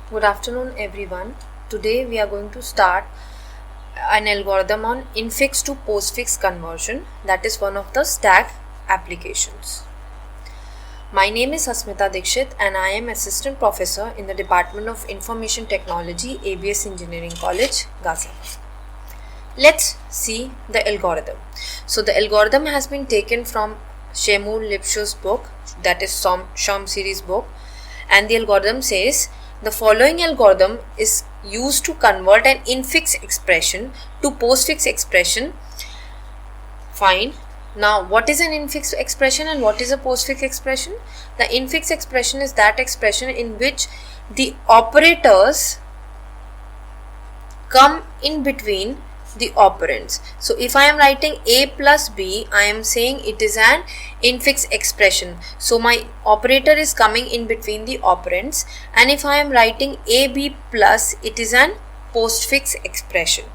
Good afternoon everyone. Today we are going to start an algorithm on infix to postfix conversion, that is one of the stack applications. My name is Asmita Dikshit and I am assistant professor in the Department of Information Technology, ABS Engineering College, Ghaziabad. Let's see the algorithm. So the algorithm has been taken from Shmuel Lipschutz book, that is SHORM series book, and the algorithm says the following algorithm is used to convert an infix expression to postfix expression. Fine. Now, what is an infix expression and what is a postfix expression? The infix expression is that expression in which the operators come in between the operands. So if I am writing a plus b, I am saying it is an infix expression. So my operator is coming in between the operands, and if I am writing ab plus, it is an postfix expression.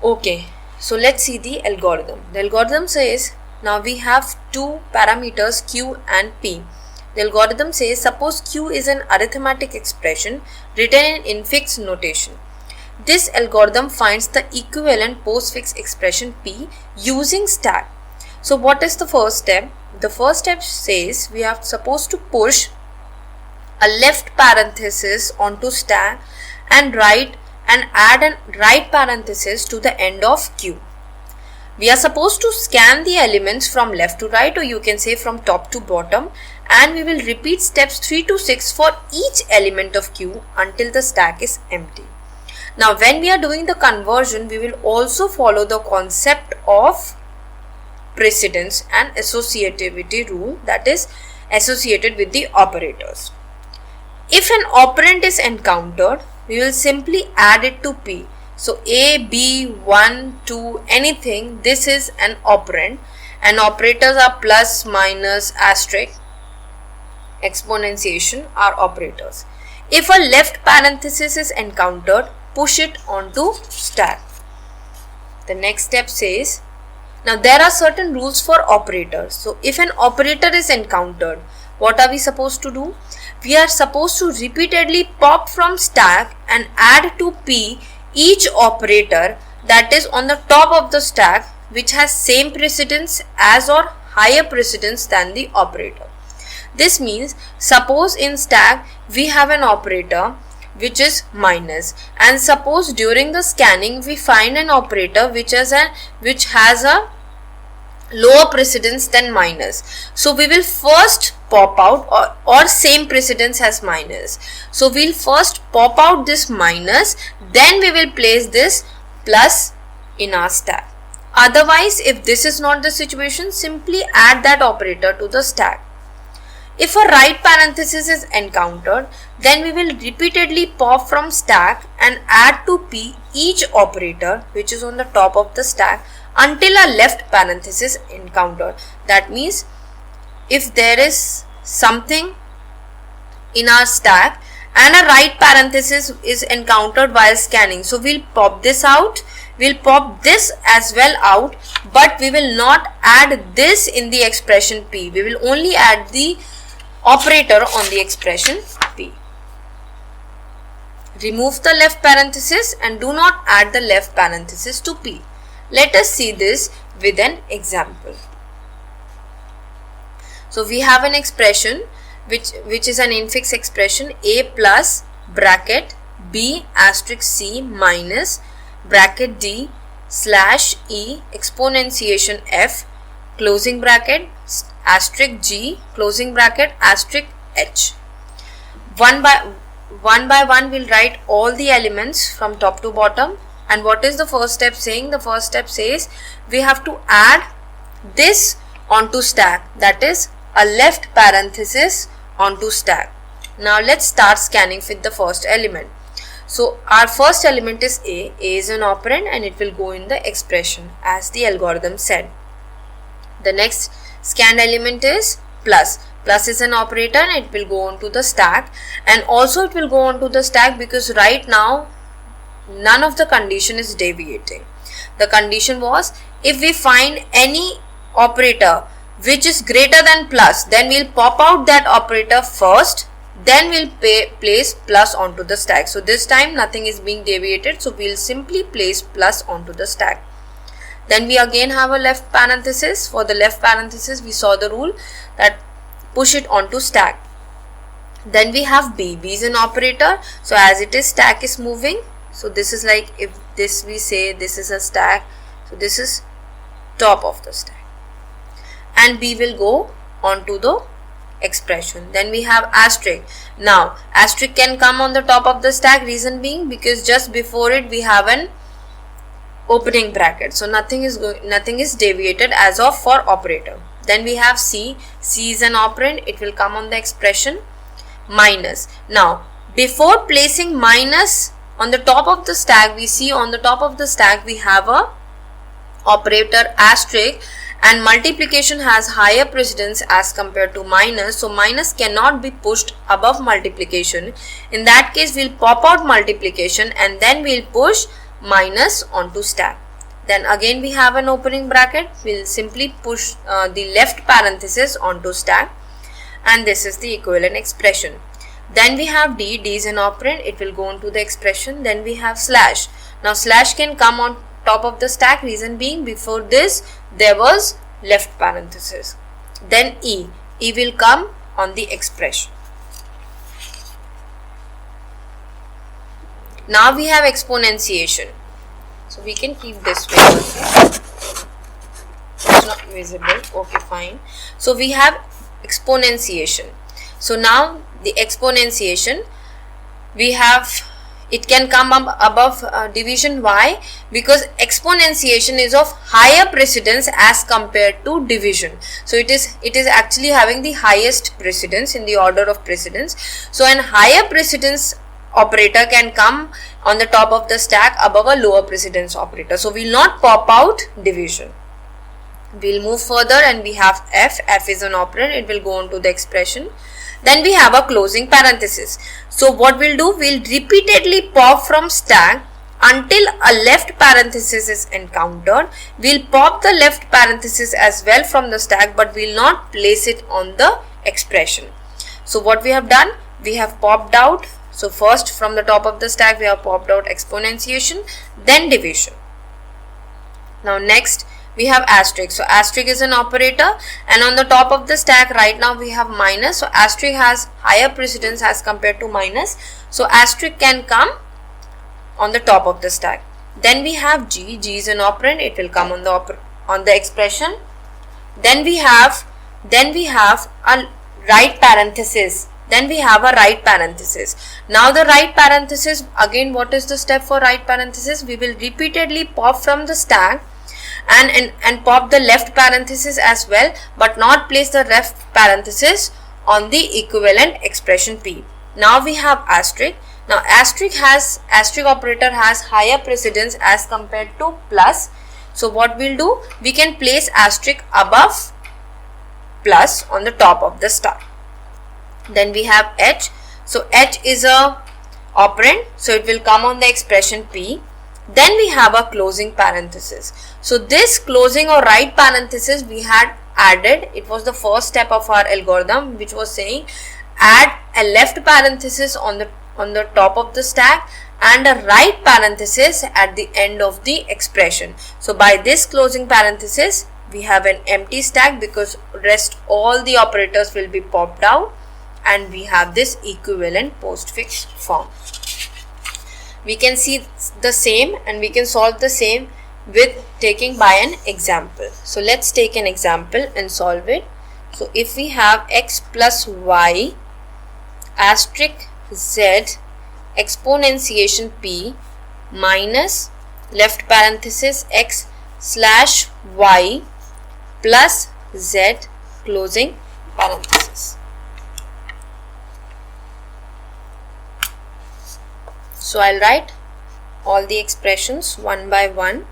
Okay, so let's see the algorithm. The algorithm says, now we have two parameters q and p. The algorithm says, suppose q is an arithmetic expression written in infix notation. This algorithm finds the equivalent postfix expression p using stack. So what is the first step? The first step says we are supposed to push a left parenthesis onto stack and add a right parenthesis to the end of q. We are supposed to scan the elements from left to right, or you can say from top to bottom, and we will repeat steps 3 to 6 for each element of q until the stack is empty. Now when we are doing the conversion, we will also follow the concept of precedence and associativity rule, that is associated with the operators. If an operand is encountered, we will simply add it to p. So a, b, 1, 2, anything, this is an operand, and operators are plus, minus, asterisk, exponentiation are operators. If a left parenthesis is encountered, push it onto stack. The next step says, now there are certain rules for operators. So if an operator is encountered, what are we supposed to do? We are supposed to repeatedly pop from stack and add to p each operator that is on the top of the stack which has same precedence as or higher precedence than the operator. This means, suppose in stack we have an operator which is minus, and suppose during the scanning we find an operator which has a lower precedence than minus. So we will first pop out or same precedence as minus. So we'll first pop out this minus, then we will place this plus in our stack. Otherwise, if this is not the situation, simply add that operator to the stack. If a right parenthesis is encountered, then we will repeatedly pop from stack and add to p each operator which is on the top of the stack until a left parenthesis encountered. That means if there is something in our stack and a right parenthesis is encountered while scanning, so we'll pop this out, we'll pop this as well out, but we will not add this in the expression p. We will only add the operator on the expression p. Remove the left parenthesis and do not add the left parenthesis to p. Let us see this with an example. So we have an expression which is an infix expression, a plus bracket b asterisk c minus bracket d slash e exponentiation f closing bracket asterisk g closing bracket asterisk h. One by one we'll write all the elements from top to bottom. And what is the first step saying? The first step says we have to add this onto stack, that is a left parenthesis onto stack. Now let's start scanning with the first element. So our first element is a. A is an operand and it will go in the expression as the algorithm said. The next scanned element is plus. Plus is an operator and it will go onto the stack, and also it will go onto the stack because right now none of the condition is deviating. The condition was if we find any operator which is greater than plus, then we'll pop out that operator first then we'll place plus onto the stack. So this time nothing is being deviated, so we'll simply place plus onto the stack. Then we again have a left parenthesis. For the left parenthesis, we saw the rule that push it onto stack. Then we have B. B is an operator. So as it is, stack is moving. So this is like, if this we say this is a stack, so this is top of the stack. And B will go onto the expression. Then we have asterisk. Now asterisk can come on the top of the stack, reason being because just before it we have an opening bracket, so nothing is deviated as of for operator. Then we have C. C is an operand, it will come on the expression. Minus. Now before placing minus on the top of the stack, we see on the top of the stack we have a operator asterisk, and multiplication has higher precedence as compared to minus, so minus cannot be pushed above multiplication. In that case, we'll pop out multiplication and then we'll push minus onto stack. Then again we have an opening bracket, we'll simply push the left parenthesis onto stack, and this is the equivalent expression. Then we have D. D is an operand, it will go into the expression. Then we have slash. Now slash can come on top of the stack, reason being before this there was left parenthesis. Then E. E will come on the expression. Now we have exponentiation. So we can keep this way also. It's not visible. Okay, fine. So we have exponentiation. So now the exponentiation, we have, it can come up above division. Why? Because exponentiation is of higher precedence as compared to division. So it is actually having the highest precedence in the order of precedence. So an higher precedence operator can come on the top of the stack above a lower precedence operator. So we will not pop out division. We will move further and we have F. F is an operand, it will go on to the expression. Then we have a closing parenthesis. So what we'll do, we'll repeatedly pop from stack until a left parenthesis is encountered. We'll pop the left parenthesis as well from the stack, but we'll not place it on the expression. So what we have done, we have popped out. So first from the top of the stack we have popped out exponentiation, then division. Now next we have asterisk. So asterisk is an operator, and on the top of the stack right now we have minus. So asterisk has higher precedence as compared to minus. So asterisk can come on the top of the stack. Then we have G. G is an operand, it will come on the expression. Then we have a right parenthesis. Then we have a right parenthesis. Now the right parenthesis, again what is the step for right parenthesis? We will repeatedly pop from the stack and pop the left parenthesis as well, but not place the left parenthesis on the equivalent expression P. Now we have asterisk. Now asterisk operator has higher precedence as compared to plus. So what we'll do, we can place asterisk above plus on the top of the stack. Then we have H. So H is a operand, so it will come on the expression P. Then we have a closing parenthesis. So this closing or right parenthesis we had added, it was the first step of our algorithm, which was saying add a left parenthesis on the top of the stack and a right parenthesis at the end of the expression. So by this closing parenthesis we have an empty stack because rest all the operators will be popped out, and we have this equivalent postfix form. We can see the same and we can solve the same with taking by an example. So let's take an example and solve it. So if we have x plus y asterisk z exponentiation p minus left parenthesis x slash y plus z closing parenthesis. So I'll write all the expressions one by one.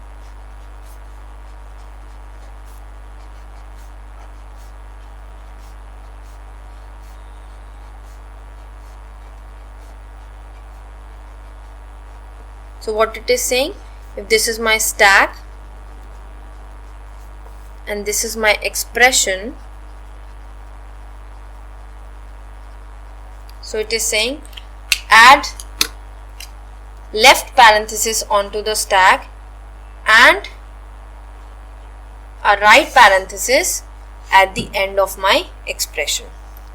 So what it is saying, if this is my stack and this is my expression, So it is saying add left parenthesis onto the stack and a right parenthesis at the end of my expression.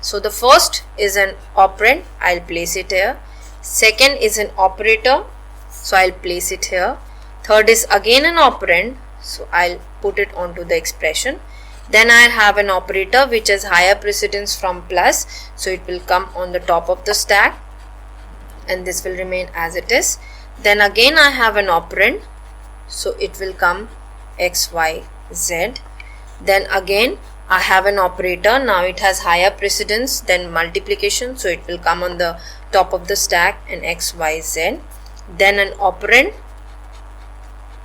So the first is an operand, I'll place it here. Second is an operator, so I'll place it here. Third is again an operand, so I'll put it onto the expression. Then I have an operator which has higher precedence from plus, so it will come on the top of the stack and this will remain as it is. Then again I have an operand, so it will come x, y, z. Then again I have an operator, now it has higher precedence than multiplication, so it will come on the top of the stack and x, y, z. Then an operand,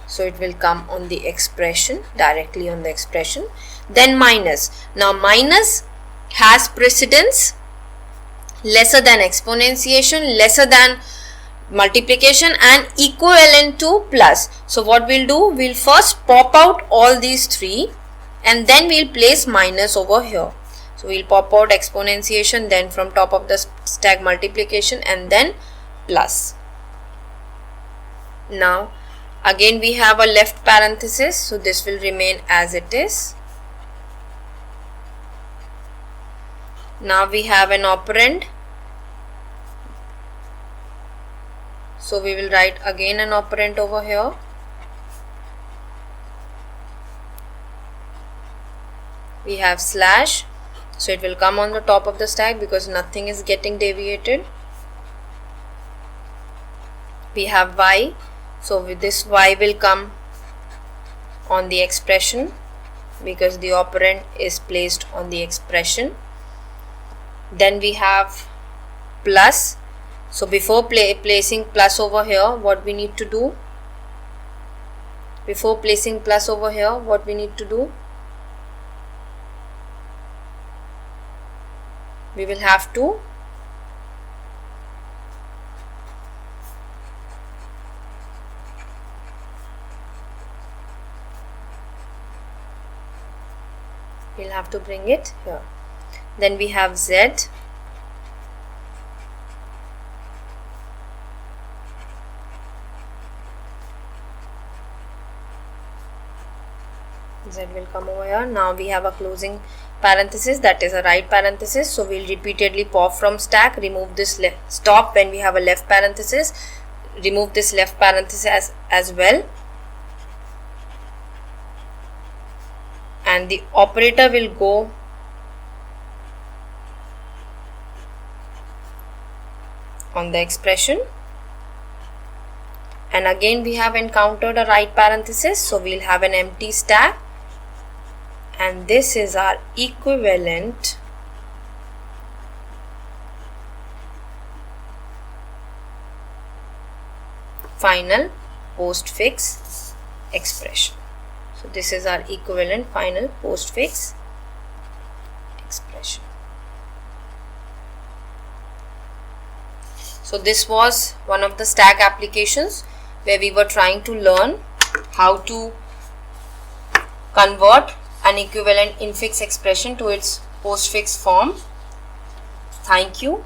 so it will come on the expression, directly on the expression. Then minus, now minus has precedence lesser than exponentiation, lesser than multiplication and equivalent to plus. So what we'll do, we'll first pop out all these three and then we'll place minus over here. So we'll pop out exponentiation, then from top of the stack multiplication and then plus. Now again we have a left parenthesis, so this will remain as it is. Now we have an operand, so we will write again an operand over here. We have slash, so it will come on the top of the stack because nothing is getting deviated. We have y, so with this y will come on the expression because the operand is placed on the expression. Then we have plus, so before placing plus over here, what we need to do? Before placing plus over here, what we need to do? We will have to bring it here. Then we have z, z will come over here. Now we have a closing parenthesis, that is a right parenthesis, so we'll repeatedly pop from stack, remove this stop when we have a left parenthesis, remove this left parenthesis as well, and the operator will go on the expression. And again we have encountered a right parenthesis, so we'll have an empty stack, and this is our equivalent final postfix expression. So this is our equivalent final postfix expression. So this was one of the stack applications where we were trying to learn how to convert an equivalent infix expression to its postfix form. Thank you.